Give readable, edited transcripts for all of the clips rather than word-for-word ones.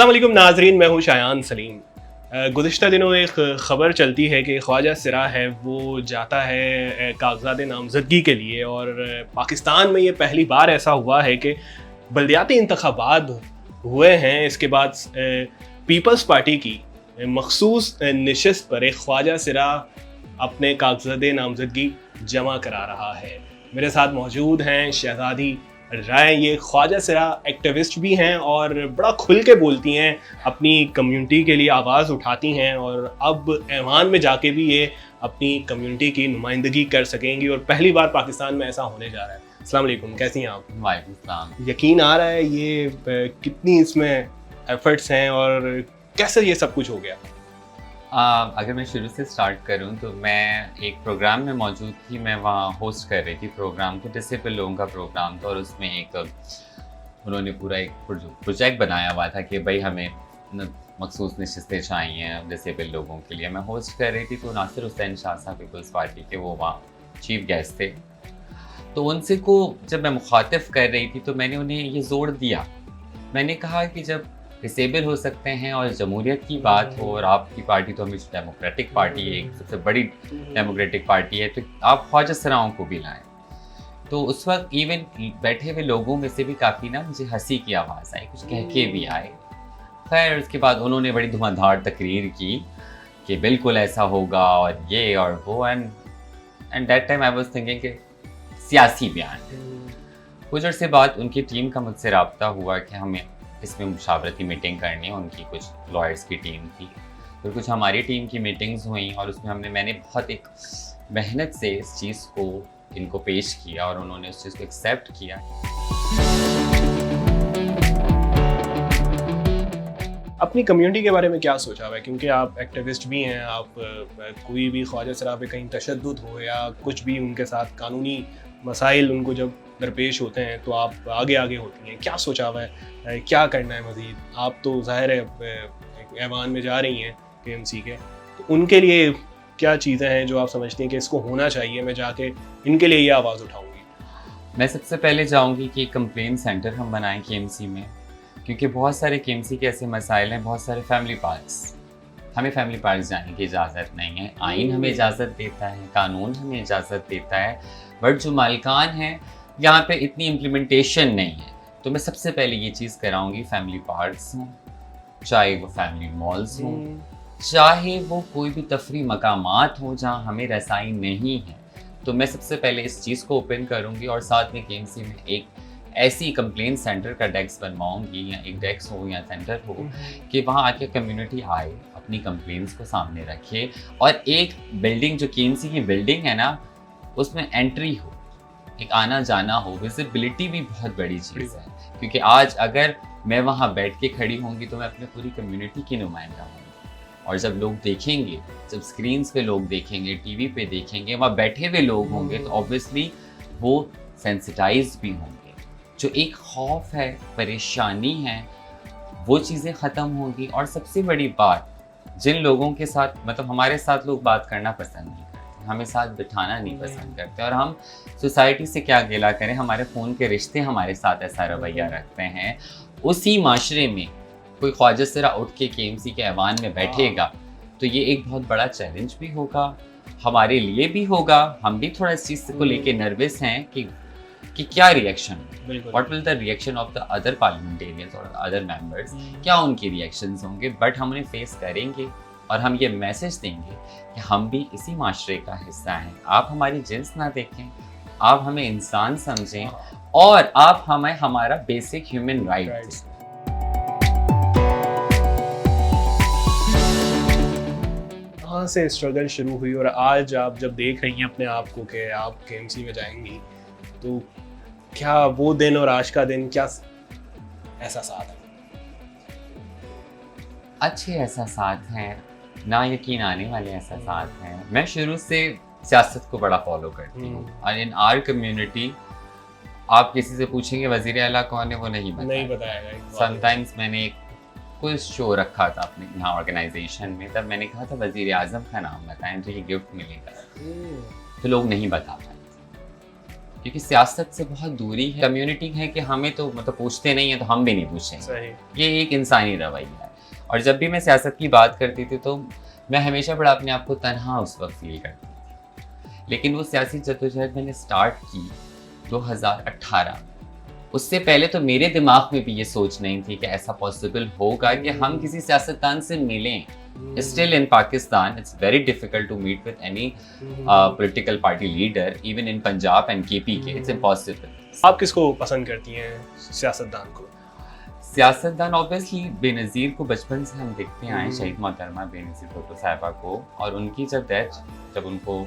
अस्सलाम वालेकुम नाजरीन, मैं हूँ शायान सलीम। गुज़िश्ता दिनों एक ख़बर चलती है कि ख्वाजा सिरा है वो जाता है कागज़ात नामज़दगी के लिए, और पाकिस्तान में ये पहली बार ऐसा हुआ है कि बल्दियाती इंतख़ाबात हुए हैं। इसके बाद पीपल्स पार्टी की मखसूस नशिस्त पर एक ख्वाजा सिरा अपने कागज़ात नामज़दगी जमा करा रहा है। मेरे साथ मौजूद हैं शहज़ादी राय। ये ख्वाजा सिरा एक्टिविस्ट भी हैं और बड़ा खुल के बोलती हैं, अपनी कम्युनिटी के लिए आवाज़ उठाती हैं, और अब ऐवान में जाके भी ये अपनी कम्युनिटी की नुमाइंदगी कर सकेंगी, और पहली बार पाकिस्तान में ऐसा होने जा रहा है। अस्सलाम वालेकुम, कैसी हैं आप? वालेकुम सलाम। यकीन आ रहा है ये कितनी इसमें एफर्ट्स हैं और कैसे ये सब कुछ हो गया? अगर मैं शुरू से स्टार्ट करूं तो मैं एक प्रोग्राम में मौजूद थी। मैं वहाँ होस्ट कर रही थी प्रोग्राम को, डिसेबल लोगों का प्रोग्राम था, और उसमें एक उन्होंने पूरा एक प्रोजेक्ट बनाया हुआ था कि भाई हमें मखसूस नशिस्तें चाहिए डिसेबल लोगों के लिए। मैं होस्ट कर रही थी, तो नासिर हुसैन शाह साहब पीपल्स पार्टी के वो वहाँ चीफ गेस्ट थे। तो उनसे को जब मैं मुखातिब कर रही थी तो मैंने उन्हें ये जोर दिया, मैंने कहा कि जब डिसेबल हो सकते हैं और जमहूरियत की बात हो, और आपकी पार्टी तो हमेशा डेमोक्रेटिक पार्टी है, एक सबसे बड़ी डेमोक्रेटिक पार्टी है, तो आप ख्वाजा सिराओं को भी लाएं। तो उस वक्त इवन बैठे हुए लोगों में से भी काफ़ी ना मुझे हंसी की आवाज़ आई, कुछ कह के भी आए। खैर उसके बाद उन्होंने बड़ी धुआंधार तकरीर की कि बिल्कुल ऐसा होगा और ये और वो, and that time I was thinking कि सियासी बयान। कुछ अर्से बाद उनकी टीम का मुझसे रब्ता हुआ कि हमें इसमें मुशावरती मीटिंग करनी है। उनकी कुछ लॉयर्स की टीम थी, फिर कुछ हमारी टीम की मीटिंग्स हुई, और उसमें मैंने बहुत एक मेहनत से इस चीज़ को इनको पेश किया, और उन्होंने उस चीज़ को एक्सेप्ट किया। अपनी कम्युनिटी के बारे में क्या सोचा हुआ है? क्योंकि आप एक्टिविस्ट भी हैं, आप कोई भी ख्वाजा सिरा पे कहीं तशद्दुद हो या कुछ भी उनके साथ कानूनी मसाइल उनको जब दरपेश होते हैं तो आप आगे होती हैं। क्या सोचा हुआ है, क्या करना है मज़ीद? आप तो ज़ाहिर है ऐवान में जा रही हैं KMC के, तो उनके लिए क्या चीज़ें हैं जो आप समझती हैं कि इसको होना चाहिए, मैं जाके इनके लिए ये आवाज़ उठाऊँगी? मैं सबसे पहले चाहूँगी कि कंप्लेंट सेंटर हम बनाएं KMC में, क्योंकि बहुत सारे KMC के ऐसे मसाइल हैं, बहुत सारे फैमिली पार्क्स, हमें फैमिली पार्क जाने की इजाज़त नहीं है। आइन हमें इजाज़त देता है, कानून हमें इजाज़त देता है, बट जो मालिकान हैं यहाँ पे इतनी इम्प्लीमेंटेशन नहीं है। तो मैं सबसे पहले ये चीज़ कराऊंगी, फैमिली पार्क्स हों, चाहे वो फैमिली मॉल्स हों, चाहे वो कोई भी तफरी मकामात हों जहाँ हमें रसाई नहीं है, तो मैं सबसे पहले इस चीज़ को ओपन करूँगी, और साथ में KMC में एक ऐसी कंप्लेंट सेंटर का डेस्क बनवाऊंगी, या एक डेस्क हो या सेंटर हो कि वहाँ आके कम्युनिटी आए, अपनी कंप्लेंट्स को सामने रखे, और एक बिल्डिंग जो KMC की बिल्डिंग है ना, उसमें एंट्री हो, एक आना जाना हो, विजिबिलिटी भी बहुत बड़ी चीज़ है। क्योंकि आज अगर मैं वहाँ बैठ के खड़ी होंगी तो मैं अपनी पूरी कम्युनिटी की नुमाइंदा हूँ, और जब लोग देखेंगे, जब स्क्रीन्स पे लोग देखेंगे, TV पे देखेंगे, वहाँ बैठे हुए लोग होंगे, तो ऑब्वियसली वो सेंसिटाइज भी होंगे। जो एक खौफ है, परेशानी है, वो चीज़ें ख़त्म होंगी। और सबसे बड़ी बात, जिन लोगों के साथ मतलब हमारे साथ लोग बात करना पसंद नहीं करते, हमें साथ बिठाना नहीं पसंद करते, और हम सोसाइटी से क्या गिला करें, हमारे ख़ून के रिश्ते हमारे साथ ऐसा रवैया रखते हैं। उसी माशरे में कोई ख्वाजा सिरा उठ के KMC के ऐवान में बैठेगा तो ये एक बहुत बड़ा चैलेंज भी होगा, हमारे लिए भी होगा। हम भी थोड़ा इस चीज़ को लेके नर्वस हैं कि क्या reaction, what will the reaction of the other parliamentarians और अदर मेंबर्स, क्या उनके रिएक्शंस होंगे। बट हम उन्हें फेस करेंगे, और हम ये मैसेज देंगे कि हम भी इसी माशरे का हिस्सा हैं। आप हमारी जिन्स ना देखें, आप हमें इंसान समझें, और आप हमें हमारा बेसिक ह्यूमन राइट। कहाँ से स्ट्रगल शुरू हुई, और आज आप जब देख रही हैं अपने आप को कि आप KMC में जाएंगी, तो क्या वो दिन और आज का दिन क्या एहसासात हैं? अच्छे एहसासात हैं, ना यकीन आने वाले एहसासात हैं। मैं शुरू से सियासत को बड़ा फॉलो करती हूँ, और इन आर कम्युनिटी आप किसी से पूछेंगे वज़ीर आला कौन है, वो नहीं बताएगा। समटाइम्स मैंने एक क्विज शो रखा था अपने यहाँ ऑर्गेनाइजेशन में, तब मैंने कहा था वज़ीर आज़म का नाम बताएं तो ये गिफ्ट मिलेगा, तो लोग नहीं बता पाए। क्योंकि सियासत से बहुत दूरी है। कम्युनिटी है कि हमें तो मतलब पूछते नहीं है तो हम भी नहीं पूछेंगे, सही। ये एक इंसानी रवैया है। और जब भी मैं सियासत की बात करती थी तो मैं हमेशा बड़ा अपने आप को तन्हा उस वक्त फील करती थी। लेकिन वो सियासी जद्दोजहद मैंने स्टार्ट की 2018। उससे पहले तो मेरे दिमाग में भी ये सोच नहीं थी कि ऐसा पॉसिबल होगा कि हम किसी सियासतदान से मिलें। Still in Pakistan, it's very difficult to meet with any political party leader, even in Punjab and KPK. It's impossible. आप किसको पसंद करती हैं सियासतदान को? सियासतदान ऑब्वियसली बेनज़ीर को बचपन से हम देखते आए हैं, शहीद मोहतरमा बेनज़ीर भुट्टो साहिबा को। और उनकी जब उनको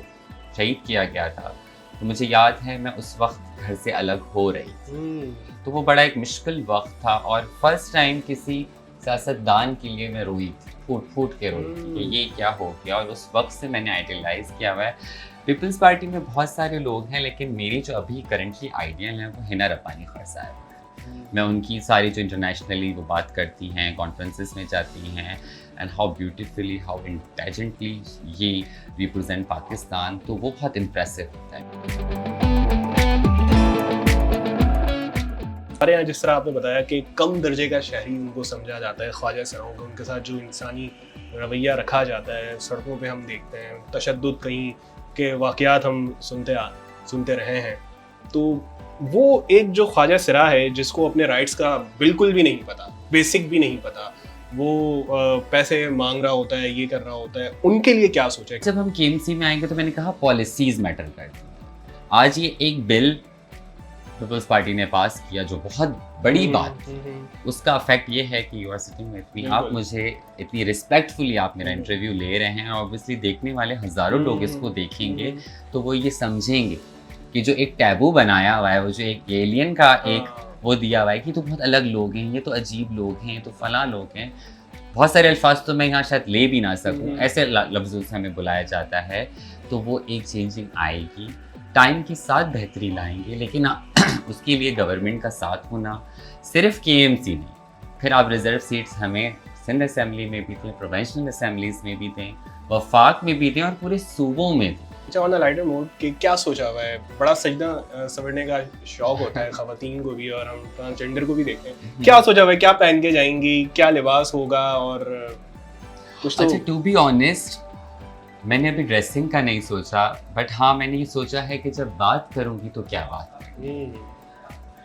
शहीद किया गया था तो मुझे याद है मैं उस वक्त घर से अलग हो रही थी। तो वो बड़ा एक मुश्किल वक्त था और फर्स्ट टाइम किसी सियासतदान के लिए मैं रोई थी, फूट फूट के रोई थी कि ये क्या हो गया। और उस वक्त से मैंने आइडियलाइज़ किया हुआ है। पीपल्स पार्टी में बहुत सारे लोग हैं, लेकिन मेरी जो अभी करंटली आइडियल है वो हिना रब्बानी खान साहब। मैं उनकी सारी जो इंटरनेशनली वो बात करती हैं, कॉन्फ्रेंसेस में जाती हैं, and how beautifully how intelligently ये रिप्रेजेंट पाकिस्तान, तो वो बहुत इम्प्रेसिव होता है। हमारे यहाँ जिस तरह आपने बताया कि कम दर्जे का शहरी उनको समझा जाता है, ख्वाजा सराओं को, उनके साथ जो इंसानी रवैया रखा जाता है, सड़कों पे हम देखते हैं तशद्दुद कहीं के वाक़यात हम सुनते रहे हैं। तो वो एक जो ख्वाजा सरा है जिसको अपने राइट्स का बिल्कुल भी नहीं पता, बेसिक भी नहीं पता, वो पैसे मांग रहा होता है, ये कर रहा होता है, उनके लिए क्या सोचा है? जब हम केएमसी में आएंगे तो मैंने कहा पॉलिसीज मैटर करती हैं। आज ये एक बिल पीपल्स पार्टी ने पास किया जो बहुत बड़ी बात थी, उसका इफेक्ट ये है कि you are sitting with me, आप मुझे इतनी रिस्पेक्टफुली आप मेरा इंटरव्यू ले रहे हैं। ऑब्वियसली देखने वाले हज़ारों लोग इसको देखेंगे तो वो ये समझेंगे कि जो एक टैबू बनाया हुआ है, वो जो एक एलियन का एक वो दिया हुआ है कि तो बहुत अलग लोग हैं, ये तो अजीब लोग हैं, तो फलां लोग हैं। बहुत सारे अल्फाज तो मैं यहाँ शायद ले भी ना सकूँ, ऐसे लफ्ज़ों से हमें बुलाया जाता है। तो वो एक चेंजिंग आएगी, टाइम के साथ बेहतरी लाएंगे, लेकिन उसके लिए गवर्नमेंट का साथ होना, सिर्फ केएमसी नहीं, फिर आप रिजर्व सीट्स हमें सिंध असेंबली में भी दें, प्रोविंशियल असेंबलीज में भी दें, वफाक में भी दें और पूरे सूबों में दें। अच्छा, ऑन द लाइटर मोड कि क्या सोचा हुआ है? बड़ा सजदा सवरने का शौक होता है ख़वातीन को भी, और हम ट्रांसजेंडर को भी देखते हैं। क्या सोचा हुआ है, क्या पहन के जाएंगी, क्या लिबास होगा, और कुछ तो? अच्छा, टू बी ऑनेस्ट मैंने अभी ड्रेसिंग का नहीं सोचा, बट हाँ मैंने ये सोचा है कि जब बात करूँगी तो क्या बात करूँगी,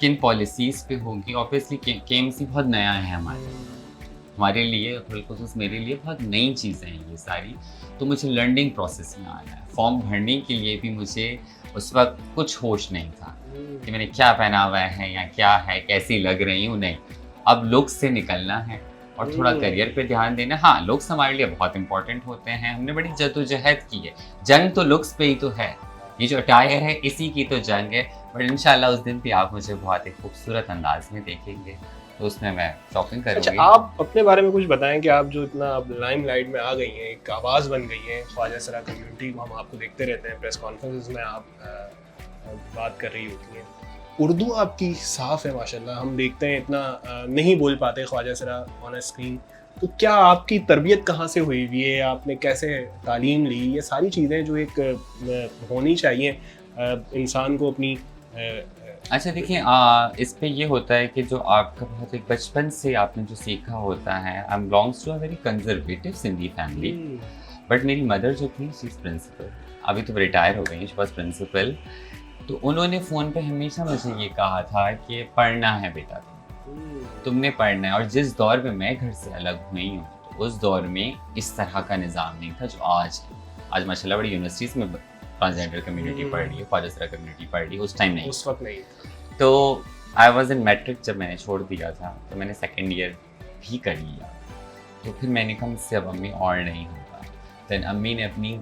किन पॉलिसीज़ पे होगी। ऑब्वियसली केएमसी बहुत नया है हमारे लिए, बिलखुसूस मेरे लिए बहुत नई चीज़ें हैं ये सारी। तो मुझे लर्निंग प्रोसेस में आना है। फॉर्म भरने के लिए भी मुझे उस वक्त कुछ होश नहीं था कि मैंने क्या पहना हुआ है या क्या है, कैसी लग रही हूँ, नहीं। अब लुक्स से निकलना है और थोड़ा करियर पे ध्यान देना। हाँ, लुक्स हमारे लिए बहुत इंपॉर्टेंट होते हैं, हमने बड़ी जद्दोजहद की है। जंग तो लुक्स पे ही तो है, ये जो अटायर है इसी की तो जंग है। बट इंशाल्लाह उस दिन भी आप मुझे बहुत एक खूबसूरत अंदाज में देखेंगे, तो उसमें मैं शॉपिंग करूँगी। अच्छा, आप अपने बारे में कुछ बताएं कि आप जो इतना अब लाइमलाइट में आ गई हैं, एक आवाज़ बन गई हैं ख्वाजा सरा कम्युनिटी को, हम आपको देखते रहते हैं प्रेस कॉन्फ्रेंसेस में, आप बात कर रही होती हैं। उर्दू आपकी साफ़ है माशाल्लाह, हम देखते हैं इतना नहीं बोल पाते ख्वाजा सरा ऑन स्क्रीन। तो क्या आपकी तरबियत कहाँ से हुई हुई है, आपने कैसे तालीम ली, ये सारी चीज़ें जो एक होनी चाहिए इंसान को अपनी। अच्छा देखिए, इस पे ये होता है कि जो आपका बहुत एक बचपन से आपने जो सीखा होता है। I am belongs to a very conservative Sindhi family, but मेरी मदर जो थी शी इज़ प्रिंसिपल, अभी तो रिटायर हो गई, शी वाज प्रिंसिपल। तो उन्होंने फ़ोन पे हमेशा मुझे ये कहा था कि पढ़ना है बेटा, तुमने पढ़ना है। और जिस दौर में मैं घर से अलग हुई हूँ, तो उस दौर में इस तरह का निज़ाम नहीं था जो आज है। आज माशाल्लाह बड़ी यूनिवर्सिटीज़ में ट्रांसजेंडर कम्युनिटी पढ़ रही है, ख्वाजा सरा कम्युनिटी पढ़ रही है, उस टाइम नहीं, उस वक्त नहीं। तो आई वॉज इन मैट्रिक जब मैंने छोड़ दिया था, तो मैंने सेकेंड ईयर भी कर लिया। तो फिर मैंने कहा मुझसे अब अम्मी और नहीं होगा। दैन अम्मी ने अपनी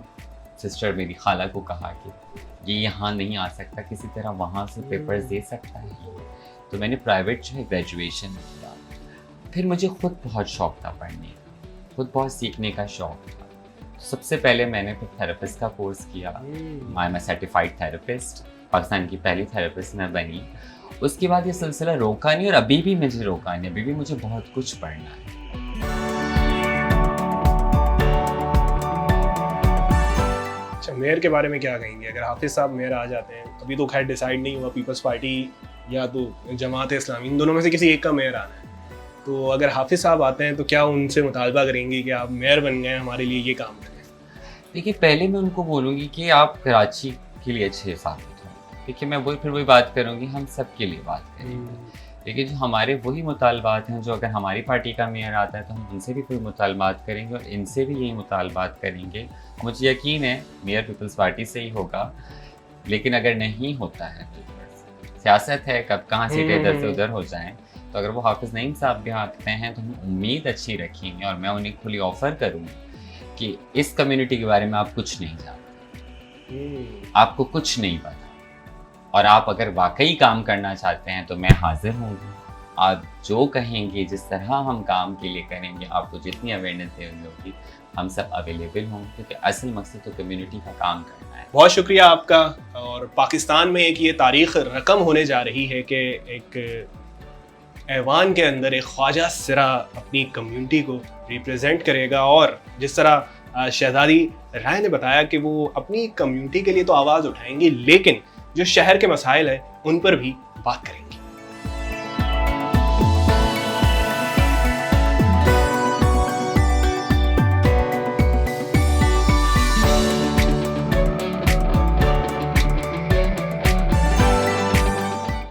सिस्टर मेरी खाला को कहा कि ये यहाँ नहीं आ सकता, किसी तरह वहाँ से पेपर्स दे सकता है। तो मैंने प्राइवेट जो है ग्रेजुएशन किया। फिर मुझे खुद बहुत शौक था पढ़ने का, खुद बहुत सीखने का शौक था। सबसे पहले मैंने फिर थेरेपिस्ट का कोर्स किया। I am a certified therapist, Pakistan की पहली थेरेपिस्ट मैं बनी। उसके बाद ये सिलसिला रोका नहीं, और अभी भी मुझे रोका नहीं, अभी भी मुझे बहुत कुछ पढ़ना है। अच्छा, मेयर के बारे में क्या कहेंगे? अगर हाफिज़ साहब मेयर आ जाते हैं, अभी तो खैर डिसाइड नहीं हुआ, पीपल्स पार्टी या तो जमात इस्लामी, इन दोनों में से किसी एक का मेयर आना है। तो अगर हाफिज़ साहब आते हैं तो क्या उनसे मुतालबा करेंगी कि आप मेयर बन गए, हमारे लिए ये काम करें? देखिए, पहले मैं उनको बोलूँगी कि आप कराची के लिए अच्छे साबित हों। देखिए, मैं वही बात करूँगी, हम सब के लिए बात करेंगे। लेकिन जो हमारे वही मुतालबात हैं, जो अगर हमारी पार्टी का मेयर आता है तो हम उनसे भी कोई मुतालबात करेंगे और इनसे भी यही मुतालबात करेंगे। मुझे यकीन है मेयर पीपल्स पार्टी से ही होगा, लेकिन अगर नहीं होता है तो सियासत है, कब कहाँ सीटें इधर से उधर हो जाएं। तो अगर वो हाफिज़ नईम साहब भी आते हैं तो हम उम्मीद अच्छी रखेंगे और मैं उन्हें खुली ऑफ़र करूँगी कि इस कम्युनिटी के बारे में आप कुछ नहीं जानते, आपको कुछ नहीं पता, और आप अगर वाकई काम करना चाहते हैं तो मैं हाजिर हूँगी। आप जो कहेंगे, जिस तरह हम काम के लिए करेंगे, आपको जितनी अवेयरनेस देनी होगी, हम सब अवेलेबल होंगे, क्योंकि असल मकसद तो कम्युनिटी का काम करना है। बहुत शुक्रिया आपका। और पाकिस्तान में एक ये तारीख़ रकम होने जा रही है कि एक ऐवान के अंदर एक ख्वाजा सिरा अपनी कम्युनिटी को रिप्रेजेंट करेगा, और जिस तरह शहजादी राय ने बताया कि वो अपनी कम्युनिटी के लिए तो आवाज़ उठाएंगी, लेकिन जो शहर के मसाइल हैं उन पर भी बात करेंगे।